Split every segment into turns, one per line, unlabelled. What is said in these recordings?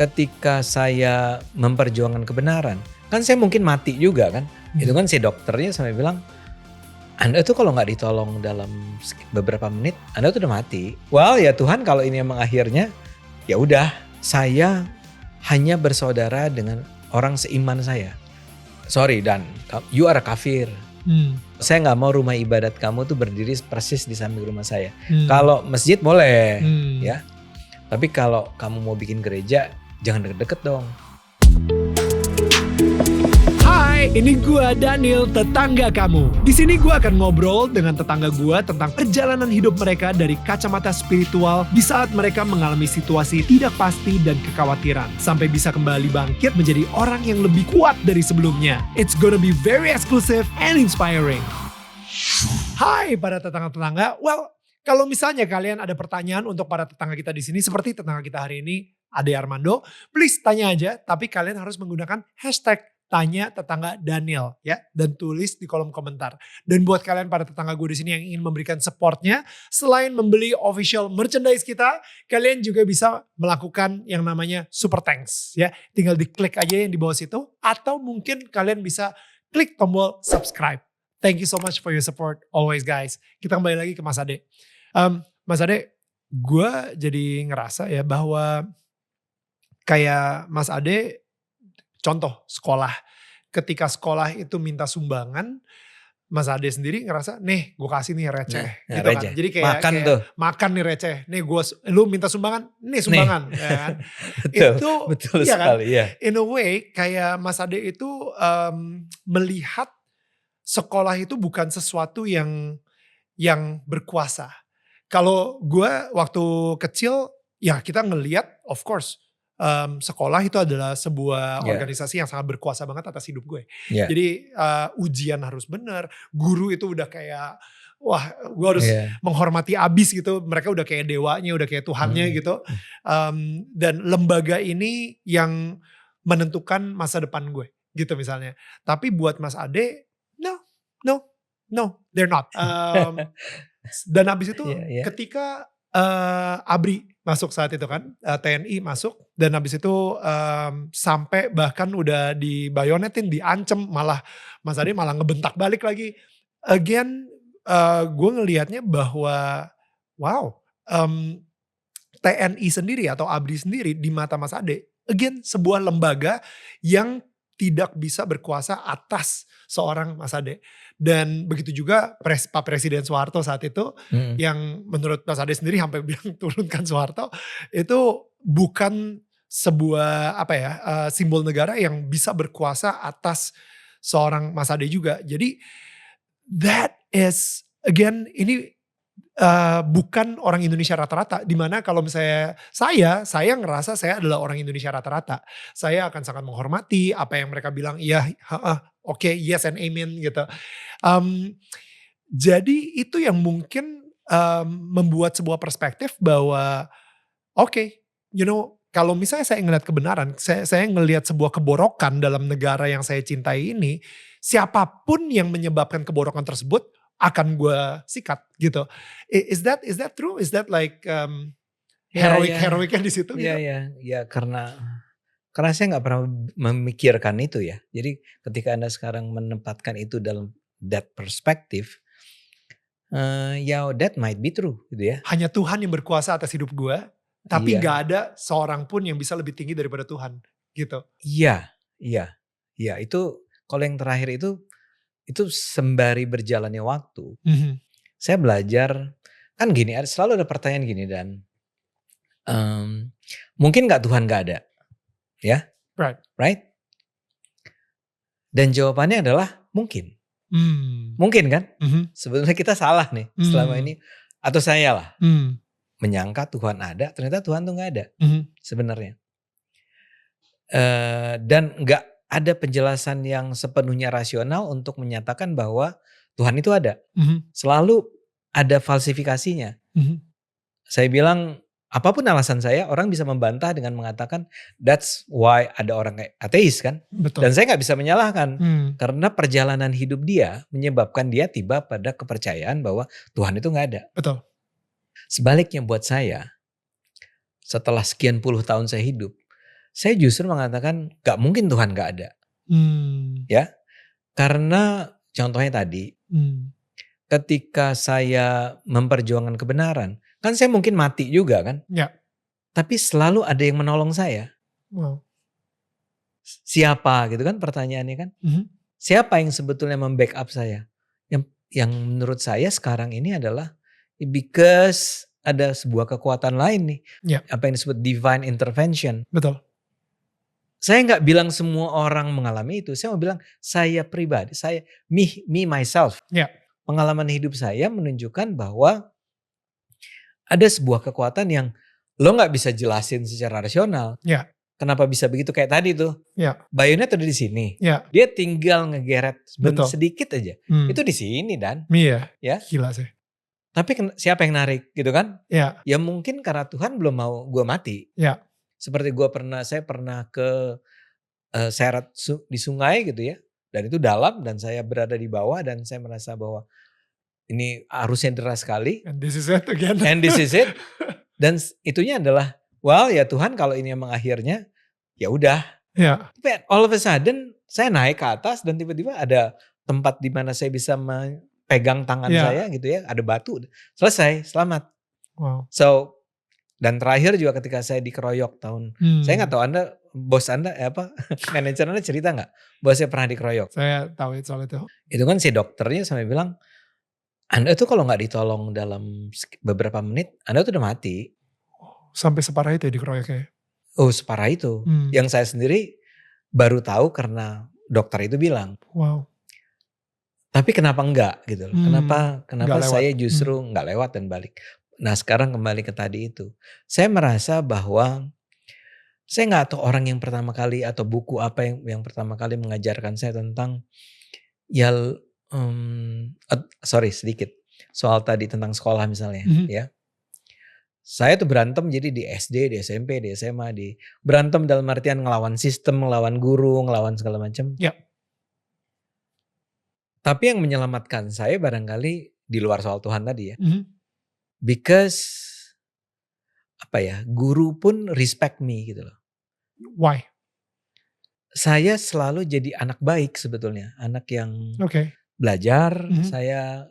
ketika saya memperjuangkan kebenaran, kan saya mungkin mati juga kan. Itu kan si dokternya sampai bilang, Anda tuh kalau nggak ditolong dalam beberapa menit, Anda tuh udah mati. Well ya Tuhan, kalau ini emang akhirnya, ya udah, saya hanya bersaudara dengan orang seiman saya. Sorry Dan, you are a kafir. Saya nggak mau rumah ibadat kamu tuh berdiri persis di samping rumah saya. Kalau masjid boleh, ya. Tapi kalau kamu mau bikin gereja, jangan deket-deket dong.
Hai, ini gua Daniel, tetangga kamu. Di sini gua akan ngobrol dengan tetangga gua tentang perjalanan hidup mereka dari kacamata spiritual di saat mereka mengalami situasi tidak pasti dan kekhawatiran, sampai bisa kembali bangkit menjadi orang yang lebih kuat dari sebelumnya. It's gonna be very exclusive and inspiring. Hai para tetangga-tetangga. Well, kalau misalnya kalian ada pertanyaan untuk para tetangga kita di sini, seperti tetangga kita hari ini, Ade Armando, please tanya aja, tapi kalian harus menggunakan hashtag tanya tetangga Daniel ya, dan tulis di kolom komentar. Dan buat kalian para tetangga gue di sini yang ingin memberikan supportnya, selain membeli official merchandise kita, kalian juga bisa melakukan yang namanya super thanks ya. Tinggal diklik aja yang di bawah situ, atau mungkin kalian bisa klik tombol subscribe. Thank you so much for your support always guys. Kita kembali lagi ke Mas Ade. Mas Ade, gue jadi ngerasa ya bahwa kayak Mas Ade, contoh sekolah, ketika sekolah itu minta sumbangan, Mas Ade sendiri ngerasa, nih gue kasih nih receh, gitu
receh.
kan. Jadi kayak makan nih receh, nih lu minta sumbangan, nih sumbangan, ya kan.
betul
iya
sekali,
kan?
ya.
In a way, kayak Mas Ade itu melihat sekolah itu bukan sesuatu yang berkuasa. Kalau gue waktu kecil, ya kita ngelihat, of course, sekolah itu adalah sebuah organisasi yang sangat berkuasa banget atas hidup gue. Jadi ujian harus benar, guru itu udah kayak, wah gue harus menghormati abis gitu. Mereka udah kayak dewanya, udah kayak Tuhannya gitu. Dan lembaga ini yang menentukan masa depan gue gitu misalnya. Tapi buat Mas Ade, no, they're not. Dan abis itu ketika ABRI masuk saat itu kan, TNI masuk, dan habis itu sampai bahkan udah dibayonetin, diancem, malah Mas Ade malah ngebentak balik lagi. Again, gue ngelihatnya bahwa wow, TNI sendiri atau ABRI sendiri di mata Mas Ade, again sebuah lembaga yang tidak bisa berkuasa atas seorang Mas Ade. Dan begitu juga Pak Presiden Soeharto saat itu, yang menurut Mas Ade sendiri sampai bilang turunkan Soeharto, itu bukan sebuah simbol negara yang bisa berkuasa atas seorang Mas Ade juga. Jadi that is again, ini bukan orang Indonesia rata-rata, dimana kalau misalnya saya ngerasa saya adalah orang Indonesia rata-rata. Saya akan sangat menghormati apa yang mereka bilang, iya, oke, yes and amen gitu. Jadi itu yang mungkin membuat sebuah perspektif bahwa kalau misalnya saya ngelihat kebenaran, saya ngelihat sebuah keborokan dalam negara yang saya cintai ini, siapapun yang menyebabkan keborokan tersebut akan gue sikat gitu. Is that true? Is that like heroiknya di situ?
Iya, karena saya nggak pernah memikirkan itu ya. Jadi ketika Anda sekarang menempatkan itu dalam that perspective, that might be true gitu ya.
Hanya Tuhan yang berkuasa atas hidup gue, tapi nggak ada seorang pun yang bisa lebih tinggi daripada Tuhan gitu.
Iya, itu kalau yang terakhir itu sembari berjalannya waktu, saya belajar, kan gini, selalu ada pertanyaan gini, dan mungkin gak Tuhan gak ada, ya, right? Dan jawabannya adalah mungkin, mungkin kan? Sebetulnya kita salah nih selama ini, atau saya lah, menyangka Tuhan ada, ternyata Tuhan tuh gak ada sebenarnya, dan gak ada penjelasan yang sepenuhnya rasional untuk menyatakan bahwa Tuhan itu ada. Selalu ada falsifikasinya. Saya bilang, apapun alasan saya, orang bisa membantah dengan mengatakan, that's why ada orang kayak ateis kan.
Betul.
Dan saya gak bisa menyalahkan. Karena perjalanan hidup dia menyebabkan dia tiba pada kepercayaan bahwa Tuhan itu gak ada.
Betul.
Sebaliknya buat saya, setelah sekian puluh tahun saya hidup, Saya justru mengatakan gak mungkin Tuhan gak ada.
Hmm.
Ya, karena contohnya tadi,
Hmm.
ketika saya memperjuangkan kebenaran, kan saya mungkin mati juga kan.
Ya.
Tapi selalu ada yang menolong saya.
Wow.
Siapa gitu kan pertanyaannya kan.
Mhm.
Siapa yang sebetulnya membackup saya? Yang menurut saya sekarang ini adalah because ada sebuah kekuatan lain nih.
Ya.
Apa yang disebut divine intervention.
Betul.
Saya nggak bilang semua orang mengalami itu. Saya mau bilang saya pribadi, saya me myself.
Ya.
Pengalaman hidup saya menunjukkan bahwa ada sebuah kekuatan yang lo nggak bisa jelasin secara rasional.
Ya.
Kenapa bisa begitu kayak tadi tuh?
Ya.
Bayonet ada di sini.
Ya.
Dia tinggal ngegeret
Betul.
sedikit aja.
Hmm.
Itu di sini dan.
Iya.
Ya.
Gila sih.
Tapi siapa yang narik gitu kan?
Ya.
Ya mungkin karena Tuhan belum mau gue mati.
Ya.
Seperti saya pernah ke seret di sungai gitu ya. Dan itu dalam dan saya berada di bawah dan saya merasa bahwa ini arusnya deras sekali.
And this is it again.
And this is it. Dan itunya adalah, well ya Tuhan kalau ini emang akhirnya, ya udah.
Ya.
Tapi all of a sudden saya naik ke atas dan tiba-tiba ada tempat di mana saya bisa pegang tangan saya gitu ya. Ada batu. Selesai, selamat.
Wow.
So, dan terakhir juga ketika saya dikeroyok saya nggak tahu bos Anda manajer Anda cerita nggak bahwa saya pernah dikeroyok?
Saya tahu soal itu.
Itu kan si dokternya sampai bilang, Anda tuh kalau nggak ditolong dalam beberapa menit, Anda tuh udah mati.
Sampai separah itu ya dikeroyoknya?
Oh separah itu. Yang saya sendiri baru tahu karena dokter itu bilang.
Wow.
Tapi kenapa enggak gitu loh. Kenapa saya justru enggak lewat dan balik. Nah sekarang kembali ke tadi itu. Saya merasa bahwa saya enggak tahu orang yang pertama kali atau buku apa yang pertama kali mengajarkan saya tentang sedikit. Soal tadi tentang sekolah misalnya ya. Saya tuh berantem jadi di SD, di SMP, di SMA, berantem dalam artian ngelawan sistem, ngelawan guru, ngelawan segala macam.
Ya.
Tapi yang menyelamatkan saya barangkali di luar soal Tuhan tadi ya. Because guru pun respect me gitu loh.
Why?
Saya selalu jadi anak baik sebetulnya, anak yang belajar, saya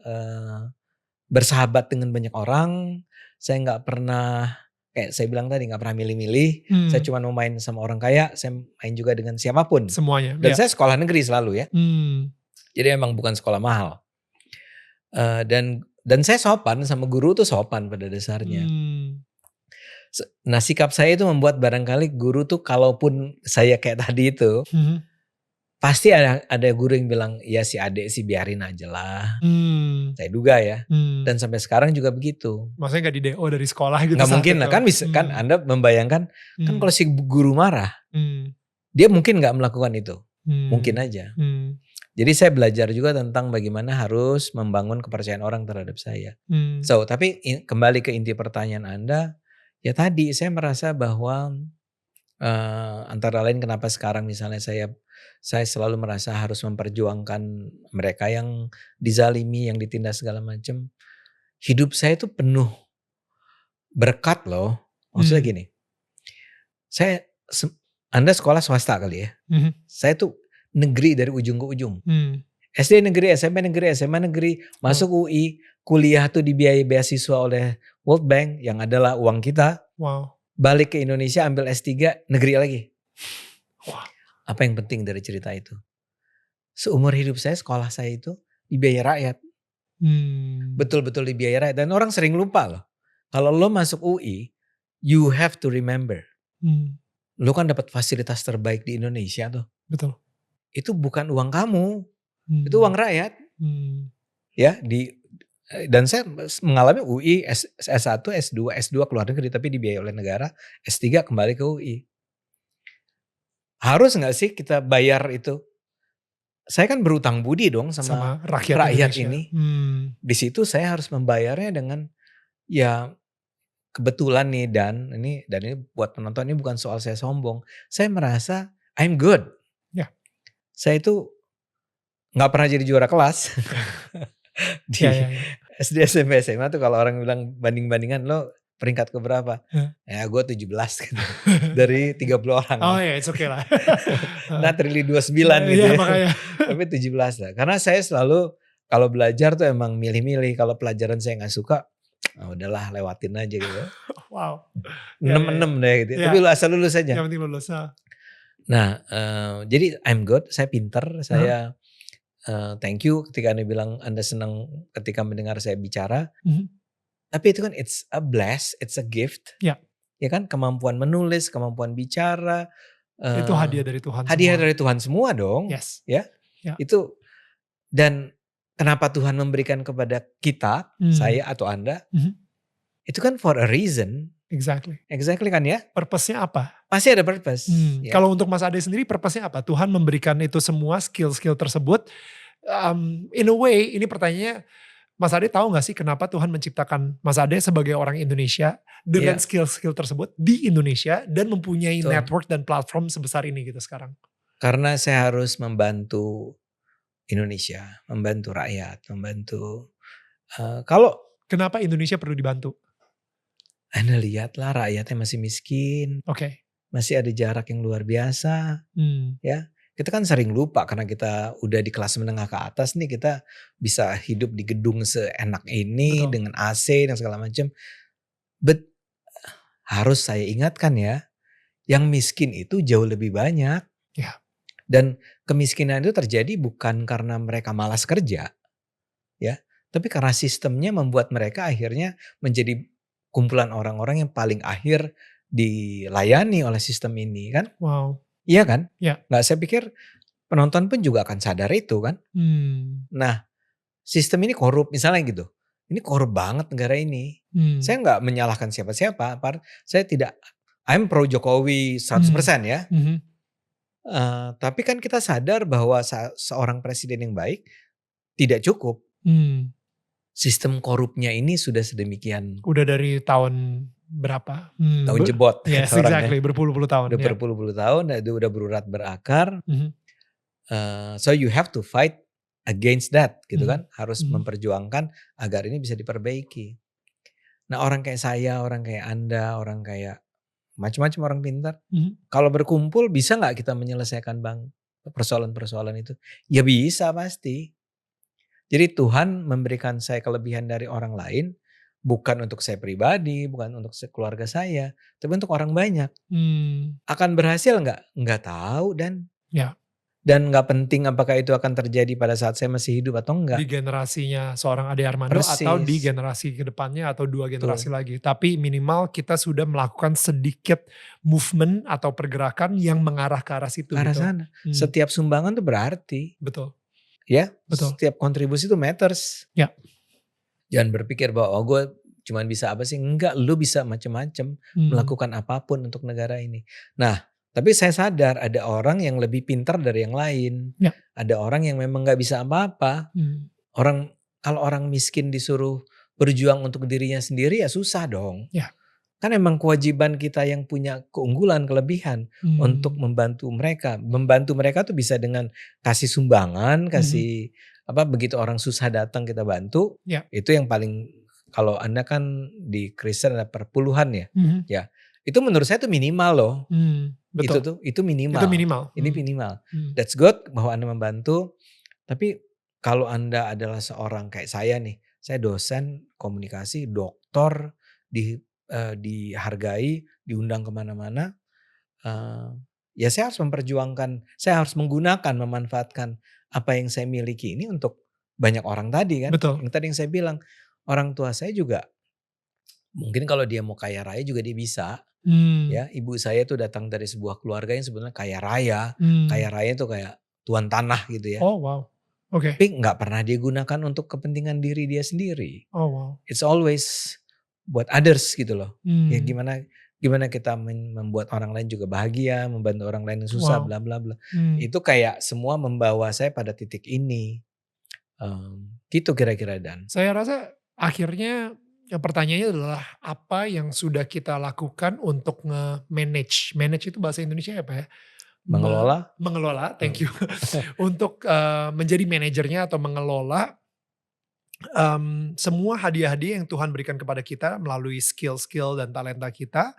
bersahabat dengan banyak orang. Saya nggak pernah, kayak saya bilang tadi, nggak pernah milih-milih. Saya cuma mau main sama orang kaya, saya main juga dengan siapapun.
Semuanya.
Dan saya sekolah negeri selalu ya. Jadi emang bukan sekolah mahal. Dan saya sopan sama guru tuh sopan pada dasarnya. Nah sikap saya itu membuat barangkali guru tuh kalaupun saya kayak tadi itu. Pasti ada guru yang bilang, ya si adik sih biarin aja lah. Saya duga ya. Dan sampai sekarang juga begitu.
Maksudnya gak di DO dari sekolah gitu?
Gak mungkin lah, kan bisa kan Anda membayangkan, kan kalau si guru marah, dia mungkin gak melakukan itu. Mungkin aja. Jadi saya belajar juga tentang bagaimana harus membangun kepercayaan orang terhadap saya. So, tapi kembali ke inti pertanyaan Anda, ya tadi saya merasa bahwa antara lain kenapa sekarang misalnya saya selalu merasa harus memperjuangkan mereka yang dizalimi, yang ditindas segala macam. Hidup saya itu penuh berkat loh. Maksudnya gini, Anda sekolah swasta kali ya. Saya tuh negeri dari ujung ke ujung. SD negeri, SMP negeri, SMA negeri, masuk UI, kuliah tuh dibiayai beasiswa oleh World Bank yang adalah uang kita.
Wow.
Balik ke Indonesia ambil S3 negeri lagi.
Wow.
Apa yang penting dari cerita itu? Seumur hidup saya, sekolah saya itu dibiayai rakyat. Betul-betul dibiayai rakyat. Dan orang sering lupa loh. Kalau lo masuk UI, you have to remember. Lo kan dapat fasilitas terbaik di Indonesia tuh.
Betul.
Itu bukan uang kamu. Itu uang rakyat. Ya, dan saya mengalami UI S1, S2 keluar negeri tapi dibiayai oleh negara, S3 kembali ke UI. Harus gak sih kita bayar itu? Saya kan berutang budi dong sama rakyat ini. Di situ saya harus membayarnya dengan ya kebetulan nih dan ini buat penonton ini bukan soal saya sombong. Saya merasa I'm good.
Ya.
Saya itu gak pernah jadi juara kelas. Di SD, SMP, SMA tuh kalau orang bilang banding-bandingan lo peringkat keberapa?
Hah?
Ya gue 17 gitu. Dari 30 orang.
Oh ya, it's okay lah.
Not really 29 gitu
Iya
ya.
makanya.
Tapi 17 lah. Karena saya selalu kalau belajar tuh emang milih-milih. Kalau pelajaran saya gak suka, udahlah lewatin aja gitu.
Wow. Ya,
6 deh gitu.
Ya.
Tapi asal lulus aja.
Yang penting lulus.
Nah, jadi I'm good, saya pinter, saya thank you ketika Anda bilang Anda senang ketika mendengar saya bicara. Tapi itu kan it's a bless, it's a gift.
Ya.
Ya kan, kemampuan menulis, kemampuan bicara.
Itu hadiah dari Tuhan
hadiah
semua.
dari Tuhan semua dong.
Yes.
Ya. Itu, dan kenapa Tuhan memberikan kepada kita, saya atau Anda, itu kan for a reason. Exactly kan ya.
Purpose-nya apa?
Pasti ada purpose. Ya.
Kalau untuk Mas Ade sendiri purpose-nya apa? Tuhan memberikan itu semua skill-skill tersebut. In a way ini pertanyaannya, Mas Ade tahu gak sih kenapa Tuhan menciptakan Mas Ade sebagai orang Indonesia dengan skill-skill tersebut di Indonesia dan mempunyai network dan platform sebesar ini gitu sekarang?
Karena saya harus membantu Indonesia, membantu rakyat, membantu.
Kenapa Indonesia perlu dibantu?
Anda lihatlah rakyatnya masih miskin.
Oke.
Masih ada jarak yang luar biasa. Ya, kita kan sering lupa karena kita udah di kelas menengah ke atas nih, kita bisa hidup di gedung seenak ini. Betul. Dengan AC dan segala macam. But harus saya ingatkan ya, yang miskin itu jauh lebih banyak.
Ya.
Dan kemiskinan itu terjadi bukan karena mereka malas kerja, ya, tapi karena sistemnya membuat mereka akhirnya menjadi kumpulan orang-orang yang paling akhir dilayani oleh sistem ini kan.
Wow.
Iya kan?
Ya.
Nggak, saya pikir penonton pun juga akan sadar itu kan. Nah, sistem ini korup misalnya gitu. Ini korup banget negara ini. Saya nggak menyalahkan siapa-siapa. Saya tidak, I'm pro Jokowi 100% ya. Tapi kan kita sadar bahwa seorang presiden yang baik tidak cukup. Sistem korupnya ini sudah sedemikian.
Udah dari tahun berapa?
Tahun jebot.
Yes, exactly. Berpuluh-puluh tahun.
Udah berpuluh-puluh tahun, itu udah berurat berakar. So you have to fight against that gitu kan. Harus memperjuangkan agar ini bisa diperbaiki. Nah, orang kayak saya, orang kayak Anda, orang kayak macam-macam orang pintar. Kalau berkumpul bisa gak kita menyelesaikan persoalan-persoalan itu? Ya bisa pasti. Jadi Tuhan memberikan saya kelebihan dari orang lain, bukan untuk saya pribadi, bukan untuk keluarga saya, tapi untuk orang banyak. Akan berhasil nggak? Nggak tahu dan nggak penting apakah itu akan terjadi pada saat saya masih hidup atau enggak.
Di generasinya seorang Ade Armando. Persis. Atau di generasi kedepannya atau 2 generasi lagi. Tapi minimal kita sudah melakukan sedikit movement atau pergerakan yang mengarah ke arah situ.
Ke arah sana. Setiap sumbangan tuh berarti.
Betul.
Ya,
betul.
Setiap kontribusi itu matters.
Ya.
Jangan berpikir bahwa gue cuman bisa apa sih? Enggak, lu bisa macam-macam melakukan apapun untuk negara ini. Nah, tapi saya sadar ada orang yang lebih pintar dari yang lain.
Ya.
Ada orang yang memang nggak bisa apa-apa. Kalau orang miskin disuruh berjuang untuk dirinya sendiri ya susah dong.
Ya.
Kan emang kewajiban kita yang punya keunggulan, kelebihan untuk membantu mereka. Membantu mereka tuh bisa dengan kasih sumbangan, kasih begitu orang susah datang kita bantu.
Ya.
Itu yang paling, kalau Anda kan di Kristen ada perpuluhan ya. Ya. Itu menurut saya tuh minimal loh.
Betul.
Itu minimal.
Itu minimal.
Ini minimal. That's good bahwa Anda membantu. Tapi kalau Anda adalah seorang kayak saya nih, saya dosen komunikasi, doktor, dihargai, diundang kemana-mana, ya saya harus memperjuangkan, saya harus menggunakan, memanfaatkan apa yang saya miliki ini untuk banyak orang tadi kan.
Betul.
Yang tadi yang saya bilang, orang tua saya juga mungkin kalau dia mau kaya raya juga dia bisa. Ya, ibu saya tuh datang dari sebuah keluarga yang sebenarnya kaya raya. Kaya raya itu kayak tuan tanah gitu ya.
Oh wow. Oke.
Tapi nggak pernah dia gunakan untuk kepentingan diri dia sendiri.
Oh wow.
It's always buat others gitu loh. Ya gimana kita membuat orang lain juga bahagia, membantu orang lain yang susah, bla bla bla. Itu kayak semua membawa saya pada titik ini. Gitu kira-kira Dan.
Saya rasa akhirnya pertanyaannya adalah apa yang sudah kita lakukan untuk nge-manage. Manage itu bahasa Indonesia apa ya? Mengelola, thank you. Untuk menjadi manajernya atau mengelola semua hadiah-hadiah yang Tuhan berikan kepada kita melalui skill-skill dan talenta kita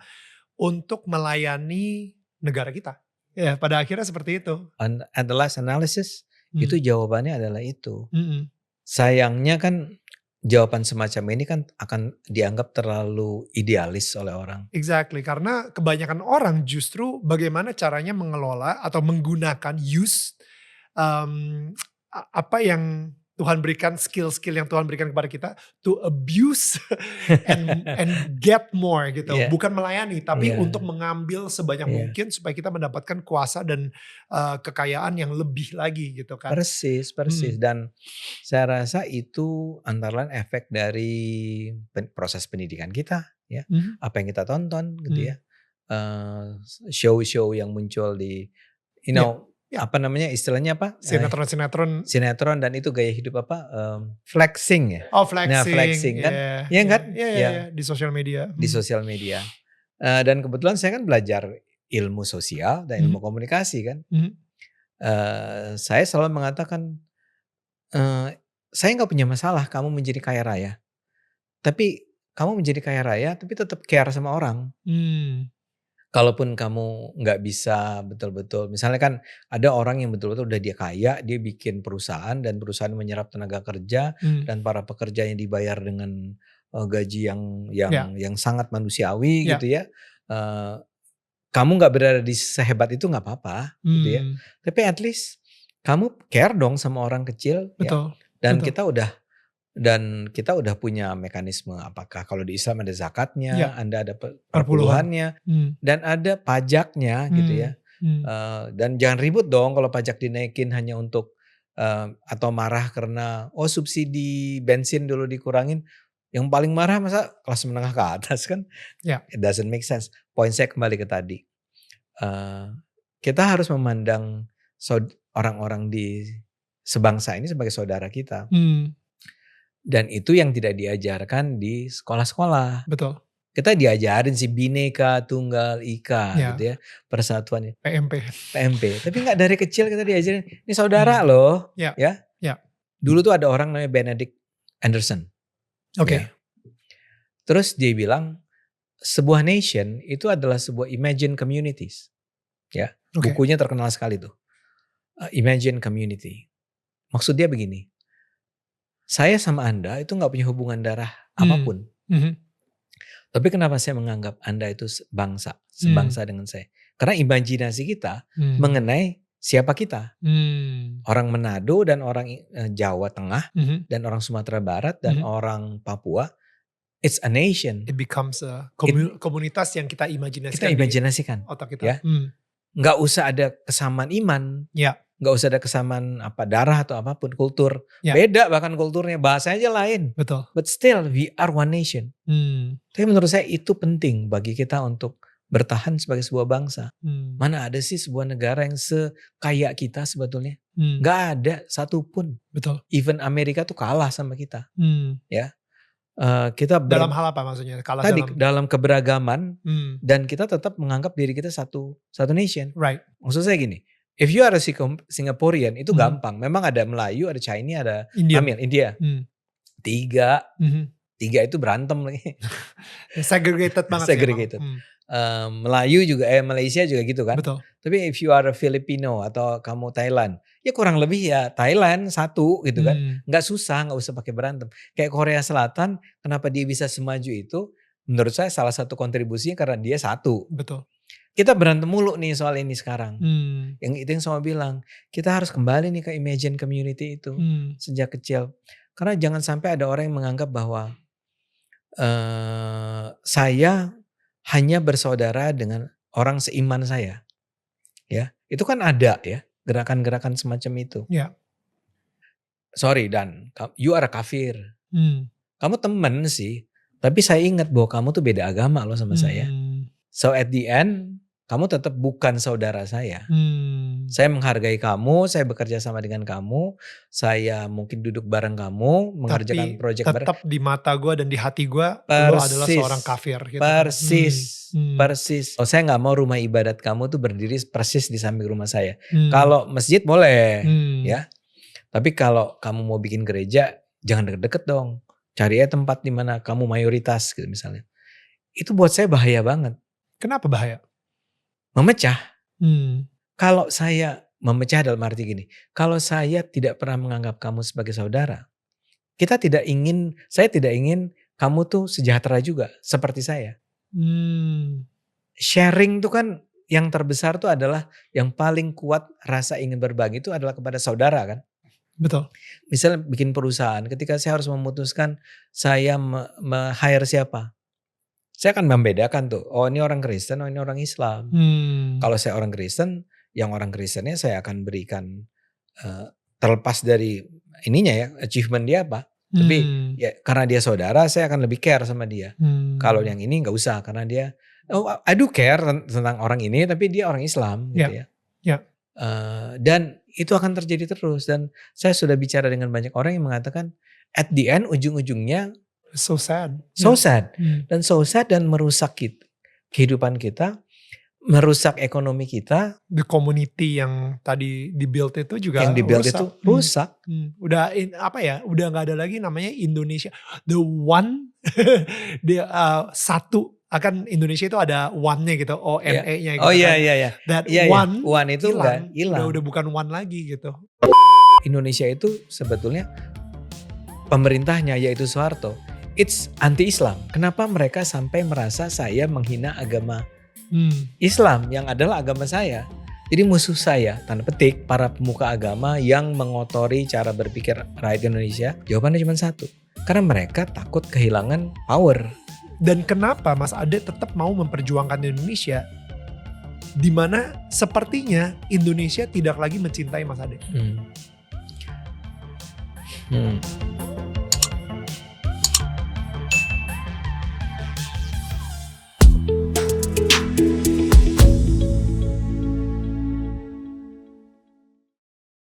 untuk melayani negara kita. Ya, pada akhirnya seperti itu.
At the last analysis, itu jawabannya adalah itu. Sayangnya kan jawaban semacam ini kan akan dianggap terlalu idealis oleh orang.
Exactly, karena kebanyakan orang justru bagaimana caranya mengelola atau menggunakan apa yang Tuhan berikan, skill-skill yang Tuhan berikan kepada kita to abuse and get more gitu.
Yeah.
Bukan melayani, tapi
Yeah.
untuk mengambil sebanyak
Yeah.
mungkin supaya kita mendapatkan kuasa dan kekayaan yang lebih lagi gitu kan.
Persis. Dan saya rasa itu antara lain efek dari proses pendidikan kita, ya. Apa yang kita tonton gitu ya. Show-show yang muncul di, apa namanya istilahnya apa? Sinetron dan itu gaya hidup apa? Flexing ya.
Oh, flexing.
Nah, flexing kan? Iya kan?
Iya, di sosial media.
Di sosial media. Dan kebetulan saya kan belajar ilmu sosial dan ilmu komunikasi kan. Saya selalu mengatakan, saya nggak punya masalah kamu menjadi kaya raya. Tapi kamu menjadi kaya raya tapi tetap care sama orang. Kalaupun kamu nggak bisa betul-betul, misalnya kan ada orang yang betul-betul udah dia kaya, dia bikin perusahaan dan perusahaan menyerap tenaga kerja dan para pekerja yang dibayar dengan gaji yang sangat manusiawi gitu ya. Kamu nggak berada di sehebat itu nggak apa-apa gitu ya. Tapi at least kamu care dong sama orang kecil.
Betul.
Ya. Dan kita udah punya mekanisme, apakah kalau di Islam ada zakatnya, Anda ada perpuluhannya, dan ada pajaknya gitu ya. Dan jangan ribut dong kalau pajak dinaikin hanya untuk atau marah karena subsidi bensin dulu dikurangin. Yang paling marah masa kelas menengah ke atas kan? It doesn't make sense. Poin saya kembali ke tadi. Kita harus memandang orang-orang di sebangsa ini sebagai saudara kita. Dan itu yang tidak diajarkan di sekolah-sekolah.
Betul.
Kita diajarin si Bhinneka Tunggal Ika gitu ya. Persatuan
PMP.
Tapi gak dari kecil kita diajarin, ini saudara loh. Ya. Dulu tuh ada orang namanya Benedict Anderson.
Oke.
Terus dia bilang, sebuah nation itu adalah sebuah imagined communities. Ya. Bukunya terkenal sekali tuh. Imagined community. Maksud dia begini. Saya sama Anda itu gak punya hubungan darah apapun. Tapi kenapa saya menganggap Anda itu sebangsa dengan saya? Karena imajinasi kita mengenai siapa kita. Orang Manado dan orang Jawa Tengah dan orang Sumatera Barat dan orang Papua. It's a nation.
It becomes a komunitas yang kita imajinasikan.
Kita imajinasikan.
Otak kita.
Ya. Gak usah ada kesamaan iman. Gak usah ada kesamaan darah atau apapun, kultur. Beda bahkan kulturnya, bahasanya aja lain.
Betul.
But still we are one nation. Tapi menurut saya itu penting bagi kita untuk bertahan sebagai sebuah bangsa. Mana ada sih sebuah negara yang sekaya kita sebetulnya? Gak ada satupun.
Betul.
Even Amerika tuh kalah sama kita. Ya. Kita
dalam hal apa maksudnya? Kalah
dalam keberagaman dan kita tetap menganggap diri kita satu nation.
Right.
Maksud saya gini. If you are a Singaporean itu gampang. Memang ada Melayu, ada Chinese, ada India. Tiga itu berantem lagi.
Segregated banget.
Segregated. Melayu juga, Malaysia juga gitu kan.
Betul.
Tapi if you are a Filipino atau kamu Thailand, ya kurang lebih ya Thailand satu gitu kan. Nggak susah, nggak usah pakai berantem. Kayak Korea Selatan, kenapa dia bisa semaju itu? Menurut saya salah satu kontribusinya karena dia satu.
Betul.
Kita berantem mulu nih soal ini sekarang. Yang itu yang saya bilang, kita harus kembali nih ke imagine community itu sejak kecil. Karena jangan sampai ada orang yang menganggap bahwa saya hanya bersaudara dengan orang seiman saya. Ya, itu kan ada ya gerakan-gerakan semacam itu. Sorry Dan, you are a kafir. Kamu temen sih, tapi saya ingat bahwa kamu tuh beda agama loh sama saya. So at the end, kamu tetap bukan saudara saya. Saya menghargai kamu, saya bekerja sama dengan kamu, saya mungkin duduk bareng kamu, mengerjakan proyek bareng.
Tetap di mata gue dan di hati gue, lo adalah seorang kafir. Gitu.
Persis. Oh, saya nggak mau rumah ibadat kamu tuh berdiri persis di samping rumah saya. Kalau masjid boleh, ya. Tapi kalau kamu mau bikin gereja, jangan deket-deket dong. Cari aja tempat di mana kamu mayoritas gitu misalnya. Itu buat saya bahaya banget.
Kenapa bahaya?
Memecah.
Hmm.
Kalau saya memecah dalam arti gini, kalau saya tidak pernah menganggap kamu sebagai saudara, saya tidak ingin kamu tuh sejahtera juga seperti saya. Sharing tuh kan yang terbesar tuh adalah yang paling kuat rasa ingin berbagi itu adalah kepada saudara kan.
Betul.
Misalnya bikin perusahaan, ketika saya harus memutuskan saya hire siapa. Saya akan membedakan tuh, oh ini orang Kristen, oh ini orang Islam. Kalau saya orang Kristen, yang orang Kristennya saya akan berikan terlepas dari ininya ya, achievement dia apa. Tapi ya karena dia saudara, saya akan lebih care sama dia. Kalau yang ini nggak usah, karena dia, I do care tentang orang ini, tapi dia orang Islam gitu ya. Dan itu akan terjadi terus. Dan saya sudah bicara dengan banyak orang yang mengatakan, at the end ujung-ujungnya
so sad.
Dan so sad dan merusak kehidupan kita, merusak ekonomi kita.
The community yang tadi dibuild itu juga
yang dibuild itu rusak.
Udah udah nggak ada lagi namanya Indonesia. The one, dia satu. Akan Indonesia itu ada one-nya gitu, ONE-nya gitu.
Oh iya.
That one
itu hilang.
Udah bukan one lagi gitu.
Indonesia itu sebetulnya pemerintahnya yaitu Soeharto, it's anti-Islam. Kenapa mereka sampai merasa saya menghina agama Islam yang adalah agama saya? Jadi musuh saya, tanda petik, para pemuka agama yang mengotori cara berpikir rakyat Indonesia, jawabannya cuma satu. Karena mereka takut kehilangan power.
Dan kenapa Mas Ade tetap mau memperjuangkan Indonesia, di mana sepertinya Indonesia tidak lagi mencintai Mas Ade?